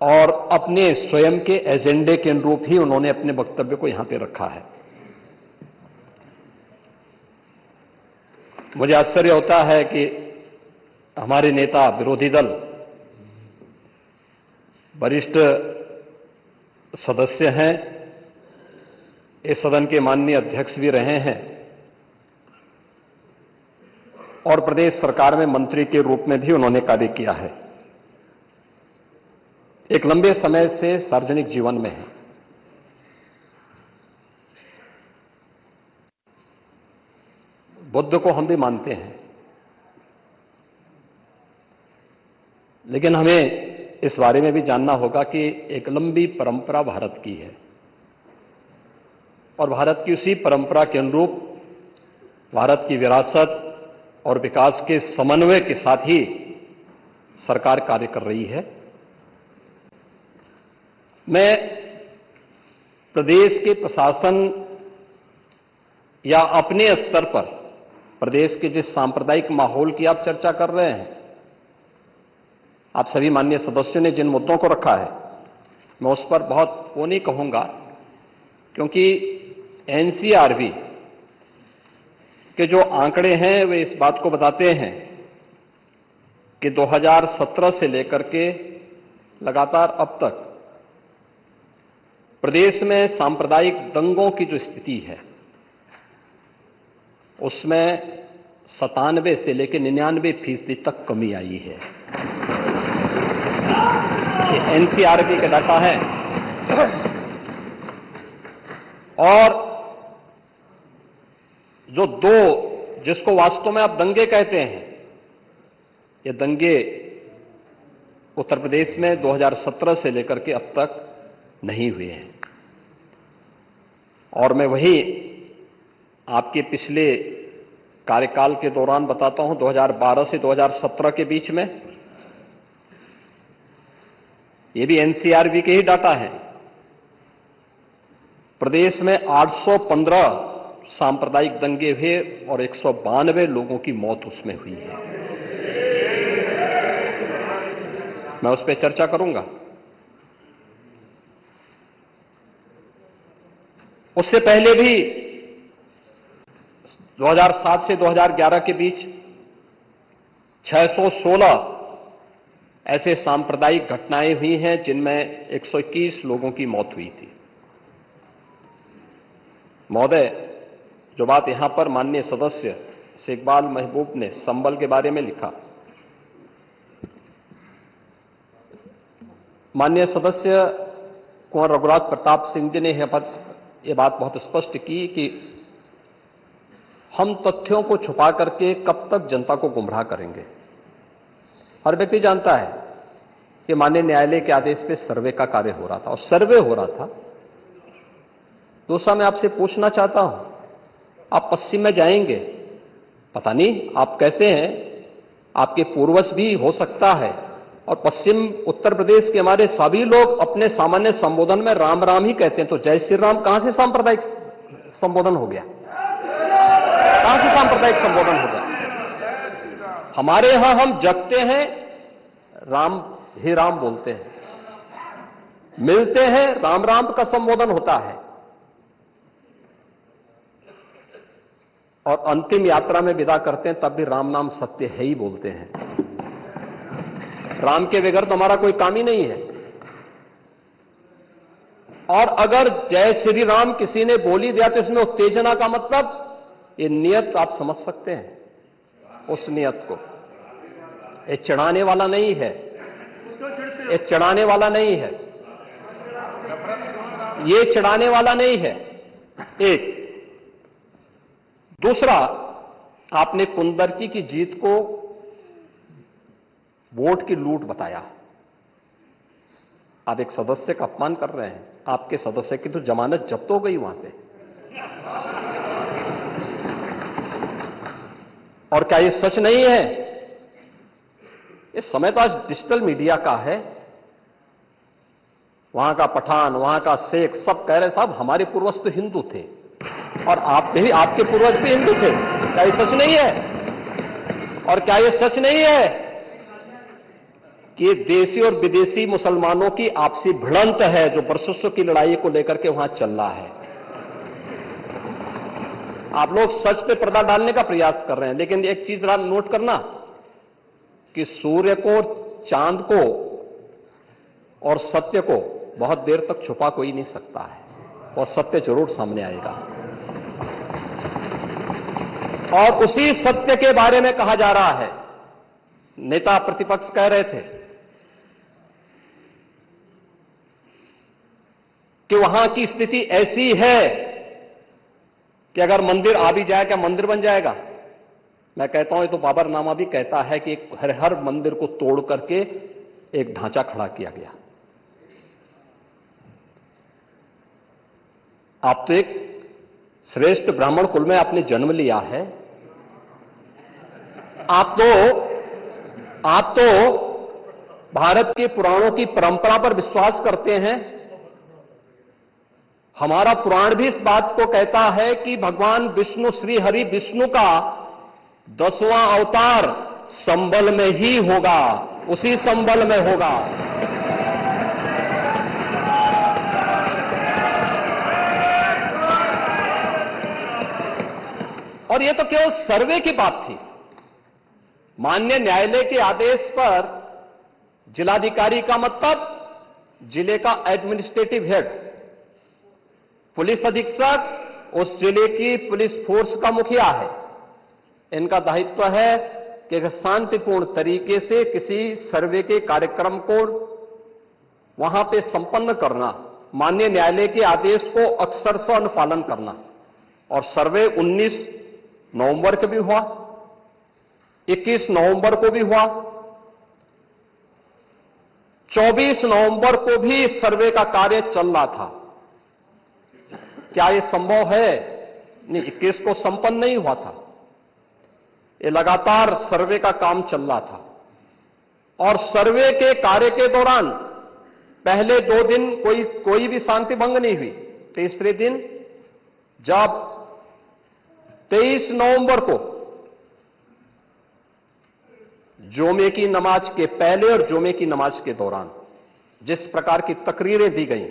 और अपने स्वयं के एजेंडे के अनुरूप ही उन्होंने अपने वक्तव्य को यहां पे रखा है। मुझे आश्चर्य होता है कि हमारे नेता, विरोधी दल, वरिष्ठ सदस्य हैं, इस सदन के माननीय अध्यक्ष भी रहे हैं और प्रदेश सरकार में मंत्री के रूप में भी उन्होंने कार्य किया है, एक लंबे समय से सार्वजनिक जीवन में है। बुद्ध को हम भी मानते हैं, लेकिन हमें इस बारे में भी जानना होगा कि एक लंबी परंपरा भारत की है और भारत की उसी परंपरा के अनुरूप भारत की विरासत और विकास के समन्वय के साथ ही सरकार कार्य कर रही है। मैं प्रदेश के प्रशासन या अपने स्तर पर प्रदेश के जिस सांप्रदायिक माहौल की आप चर्चा कर रहे हैं, आप सभी माननीय सदस्यों ने जिन मुद्दों को रखा है, मैं उस पर बहुत वो नहीं कहूंगा, क्योंकि एनसीआरबी के जो आंकड़े हैं वे इस बात को बताते हैं कि 2017 से लेकर के लगातार अब तक प्रदेश में सांप्रदायिक दंगों की जो स्थिति है उसमें 97 से लेकर 99% तक कमी आई है। ये एनसीआरबी का डाटा है। और जो जिसको वास्तव में आप दंगे कहते हैं, ये दंगे उत्तर प्रदेश में 2017 से लेकर के अब तक नहीं हुए हैं। और मैं वही आपके पिछले कार्यकाल के दौरान बताता हूं, 2012 से 2017 के बीच में, ये भी एनसीआरबी के ही डाटा है, प्रदेश में 815 सांप्रदायिक दंगे हुए और 192 लोगों की मौत उसमें हुई है। मैं उस पर चर्चा करूंगा। उससे पहले भी 2007 से 2011 के बीच 616 ऐसे सांप्रदायिक घटनाएं हुई हैं जिनमें 121 लोगों की मौत हुई थी। महोदय, जो बात यहां पर माननीय सदस्य शेख इकबाल महबूब ने संबल के बारे में लिखा, माननीय सदस्य कुंवर रघुराज प्रताप सिंह जी ने यह बात बहुत स्पष्ट की कि हम तथ्यों को छुपा करके कब तक जनता को गुमराह करेंगे। हर व्यक्ति जानता है कि माननीय न्यायालय के आदेश पे सर्वे का कार्य हो रहा था और सर्वे हो रहा था। दूसरा, मैं आपसे पूछना चाहता हूं, आप पश्चिम में जाएंगे, पता नहीं आप कैसे हैं, आपके पूर्वज भी हो सकता है, और पश्चिम उत्तर प्रदेश के हमारे सभी लोग अपने सामान्य संबोधन में राम राम ही कहते हैं, तो जय श्री राम कहां से सांप्रदायिक संबोधन हो गया? कहां से सांप्रदायिक संबोधन हो गया? हमारे यहां हम जगते हैं, राम ही राम बोलते हैं, मिलते हैं, राम राम का संबोधन होता है, और अंतिम यात्रा में विदा करते हैं तब भी राम नाम सत्य है ही बोलते हैं। राम के बगैर तो हमारा कोई काम ही नहीं है। और अगर जय श्री राम किसी ने बोली दिया तो इसमें उत्तेजना का मतलब, ये नियत आप समझ सकते हैं उस नियत को। ये चढ़ाने वाला नहीं है, ये चढ़ाने वाला नहीं है, ये चढ़ाने वाला नहीं है। एक दूसरा, आपने कुंदरकी की जीत को वोट की लूट बताया। आप एक सदस्य का अपमान कर रहे हैं। आपके सदस्य की तो जमानत जब्त हो गई वहां पे। और क्या ये सच नहीं है? इस समय तो आज डिजिटल मीडिया का है। वहां का पठान, वहां का शेख सब कह रहे साहब हमारे पूर्वज तो हिंदू थे और आप भी, आपके पूर्वज भी हिंदू थे। क्या ये सच नहीं है? और क्या ये सच नहीं है कि देशी और विदेशी मुसलमानों की आपसी भिड़ंत है जो वर्षों की लड़ाई को लेकर के वहां चल रहा है। आप लोग सच पे पर्दा डालने का प्रयास कर रहे हैं, लेकिन एक चीज जरा नोट करना कि सूर्य को, चांद को और सत्य को बहुत देर तक छुपा कोई नहीं सकता है, और सत्य जरूर सामने आएगा। और उसी सत्य के बारे में कहा जा रहा है। नेता प्रतिपक्ष कह रहे थे कि वहां की स्थिति ऐसी है कि अगर मंदिर आ भी जाए, क्या मंदिर बन जाएगा? मैं कहता हूं, ये तो बाबरनामा भी कहता है कि हर मंदिर को तोड़ करके एक ढांचा खड़ा किया गया। आप तो एक श्रेष्ठ ब्राह्मण कुल में आपने जन्म लिया है। आप तो भारत के पुराणों की परंपरा पर विश्वास करते हैं। हमारा पुराण भी इस बात को कहता है कि भगवान विष्णु, श्री हरि विष्णु का 10वां अवतार संबल में ही होगा, उसी संबल में होगा। और यह तो केवल सर्वे की बात थी। माननीय न्यायालय के आदेश पर जिलाधिकारी का मतलब जिले का एडमिनिस्ट्रेटिव हेड, पुलिस अधीक्षक उस जिले की पुलिस फोर्स का मुखिया है। इनका दायित्व है कि शांतिपूर्ण तरीके से किसी सर्वे के कार्यक्रम को वहां पे संपन्न करना, माननीय न्यायालय के आदेश को अक्षरशः अनुपालन करना। और सर्वे 19 नवंबर को भी हुआ, 21 नवंबर को भी हुआ, 24 नवंबर को भी सर्वे का कार्य चल रहा था। क्या यह संभव है? नहीं, 21 को संपन्न नहीं हुआ था। ये लगातार सर्वे का काम चल रहा था। और सर्वे के कार्य के दौरान पहले 2 दिन कोई भी शांति भंग नहीं हुई। तीसरे दिन जब 23 नवंबर को जुमे की नमाज के पहले और जुमे की नमाज के दौरान जिस प्रकार की तकरीरें दी गईं,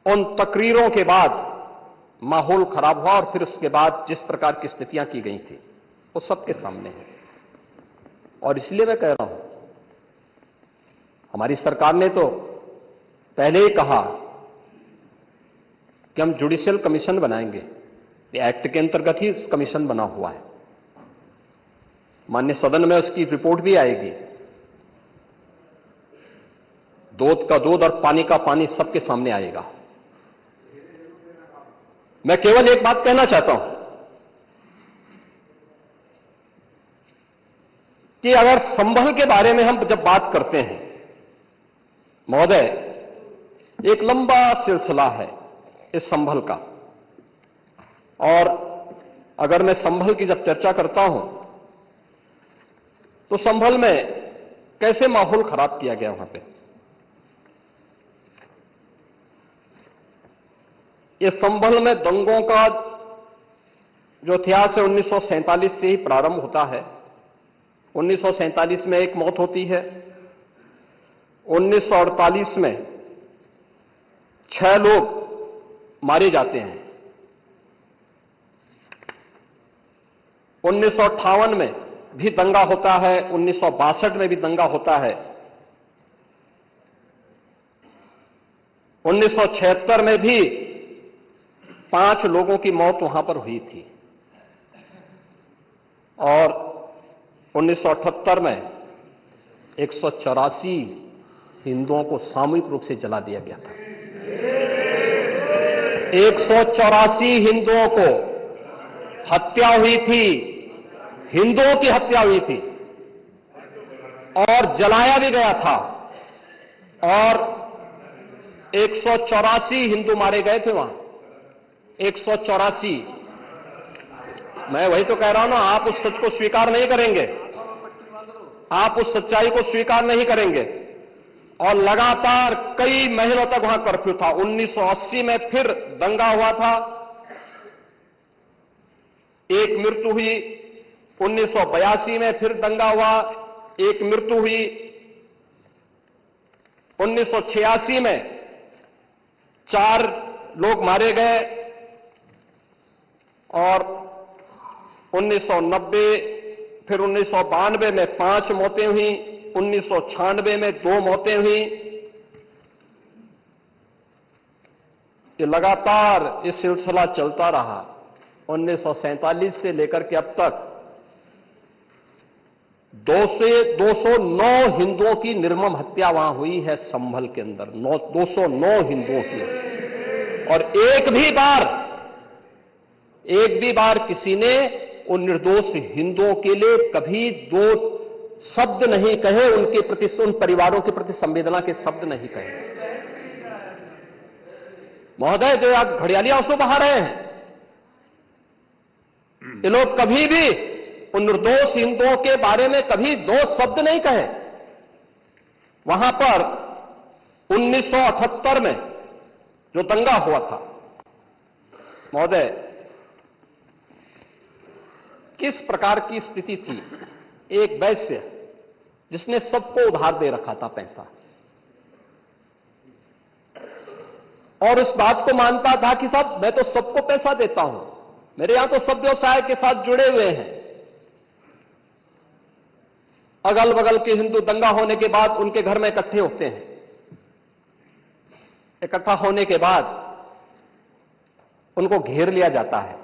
उन तकरीरों के बाद माहौल खराब हुआ। और फिर उसके बाद जिस प्रकार की स्थितियां की गई थी वो सबके सामने है। और इसलिए मैं कह रहा हूं, हमारी सरकार ने तो पहले ही कहा कि हम जुडिशियल कमीशन बनाएंगे। ये एक्ट के अंतर्गत ही इस कमीशन बना हुआ है। माननीय सदन में उसकी रिपोर्ट भी आएगी। दूध का दूध और पानी का पानी सबके सामने आएगा। मैं केवल एक बात कहना चाहता हूं कि अगर संभल के बारे में हम जब बात करते हैं महोदय, एक लंबा सिलसिला है इस संभल का। और अगर मैं संभल की जब चर्चा करता हूं तो संभल में कैसे माहौल खराब किया गया वहां पे। ये संभल में दंगों का जो इतिहास है 1947 से ही प्रारंभ होता है। 1947 में एक मौत होती है। 1948 में 6 लोग मारे जाते हैं। 1958 में भी दंगा होता है। 1962 में भी दंगा होता है। 1976 में भी 5 लोगों की मौत वहां पर हुई थी। और 1978 में 184 हिंदुओं को सामूहिक रूप से जला दिया गया था। 184 हिंदुओं को हत्या हुई थी, हिंदुओं की हत्या हुई थी और जलाया भी गया था। और 184 हिंदू मारे गए थे वहां। 184। मैं वही तो कह रहा हूं ना, आप उस सच को स्वीकार नहीं करेंगे, आप उस सच्चाई को स्वीकार नहीं करेंगे। और लगातार कई महीनों तक वहां कर्फ्यू था। 1980 में फिर दंगा हुआ था, 1 मृत्यु हुई। 1982 में फिर दंगा हुआ, एक मृत्यु हुई। 1986 में 4 लोग मारे गए और 1990 फिर 1992 में 5 मौतें हुई, 1996 में 2 मौतें हुई। ये लगातार ये सिलसिला चलता रहा। 1947 से लेकर के अब तक 209 हिंदुओं की निर्मम हत्या वहां हुई है संभल के अंदर, 209 हिंदुओं की। और एक भी बार किसी ने उन निर्दोष हिंदुओं के लिए कभी 2 शब्द नहीं कहे, उनके प्रति, उन परिवारों के प्रति संवेदना के शब्द नहीं कहे। महोदय, जो आज घड़ियाली आंसू बहा रहे हैं, ये लोग कभी भी उन निर्दोष हिंदुओं के बारे में कभी 2 शब्द नहीं कहे। वहां पर 1978 में जो दंगा हुआ था, महोदय, किस प्रकार की स्थिति थी। एक वैश्य जिसने सबको उधार दे रखा था पैसा, और उस बात को मानता था कि साहब मैं तो सबको पैसा देता हूं, मेरे यहां तो सब व्यवसाय के साथ जुड़े हुए हैं। अगल बगल के हिंदू दंगा होने के बाद उनके घर में इकट्ठे होते हैं। इकट्ठा होने के बाद उनको घेर लिया जाता है।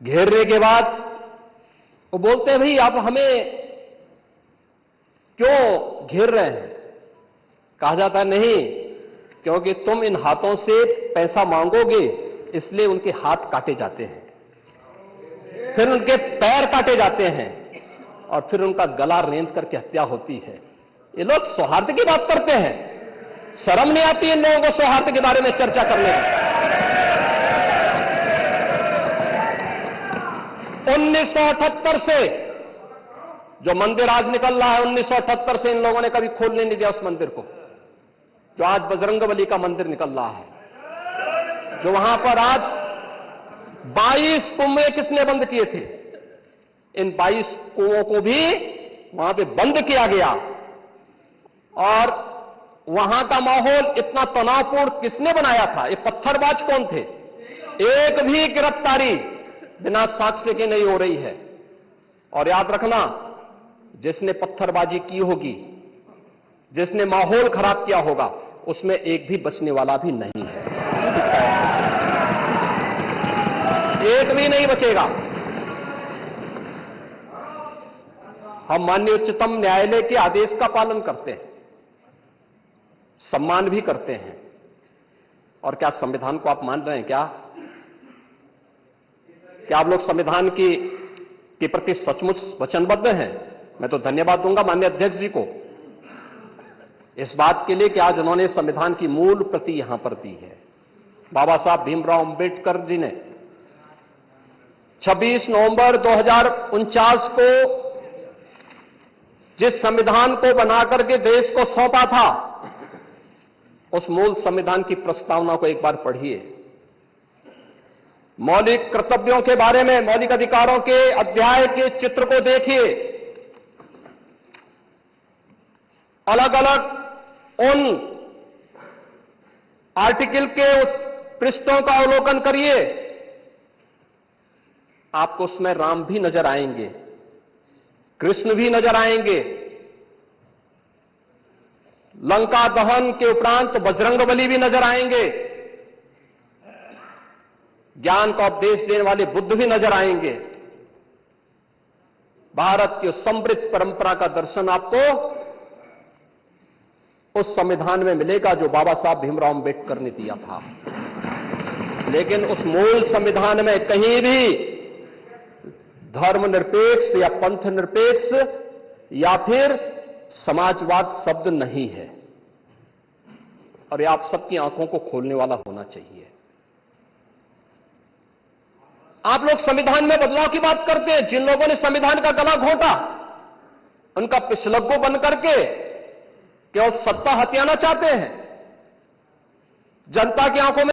घेरने के बाद वो बोलते हैं, भाई आप हमें क्यों घेर रहे हैं? कहा जाता है, नहीं, क्योंकि तुम इन हाथों से पैसा मांगोगे, इसलिए उनके हाथ काटे जाते हैं, फिर उनके पैर काटे जाते हैं और फिर उनका गला रेंद करके हत्या होती है। ये लोग सौहार्द की बात करते हैं। शर्म नहीं आती इन लोगों को सौहार्द के बारे में चर्चा करने में। 1978 से जो मंदिर आज निकल रहा है, 1978 से इन लोगों ने कभी खोलने नहीं दिया उस मंदिर को, जो आज बजरंगबली का मंदिर निकल रहा है। जो वहां पर आज 22 कुएं किसने बंद किए थे? इन 22 कुओं को भी वहां पे बंद किया गया। और वहां का माहौल इतना तनावपूर्ण किसने बनाया था? ये पत्थरबाज कौन थे? एक भी गिरफ्तारी बिना साक्ष्य के नहीं हो रही है। और याद रखना, जिसने पत्थरबाजी की होगी, जिसने माहौल खराब किया होगा, उसमें एक भी बचने वाला भी नहीं है। एक भी नहीं बचेगा। हम माननीय उच्चतम न्यायालय के आदेश का पालन करते हैं, सम्मान भी करते हैं। और क्या संविधान को आप मान रहे हैं? क्या आप लोग संविधान के प्रति सचमुच वचनबद्ध हैं? मैं तो धन्यवाद दूंगा माननीय अध्यक्ष जी को इस बात के लिए कि आज उन्होंने संविधान की मूल प्रति यहां पर दी है। बाबा साहब भीमराव अंबेडकर जी ने 26 नवंबर 2049 को जिस संविधान को बनाकर के देश को सौंपा था, उस मूल संविधान की प्रस्तावना को एक बार पढ़िए। मौलिक कर्तव्यों के बारे में, मौलिक अधिकारों के अध्याय के चित्र को देखिए। अलग अलग उन आर्टिकल के उस पृष्ठों का अवलोकन करिए। आपको उसमें राम भी नजर आएंगे, कृष्ण भी नजर आएंगे। लंका दहन के उपरांत बजरंगबली भी नजर आएंगे। ज्ञान का उपदेश देने वाले बुद्ध भी नजर आएंगे। भारत की समृद्ध परंपरा का दर्शन आपको उस संविधान में मिलेगा जो बाबा साहब भीमराव अंबेडकर ने दिया था। लेकिन उस मूल संविधान में कहीं भी धर्मनिरपेक्ष या पंथ निरपेक्ष या फिर समाजवाद शब्द नहीं है। और यह आप सबकी आंखों को खोलने वाला होना चाहिए। आप लोग संविधान में बदलाव की बात करते हैं। जिन लोगों ने संविधान का गला घोंटा, उनका पिछलग्गू बन करके केवल सत्ता हथियाना चाहते हैं। जनता की आंखों में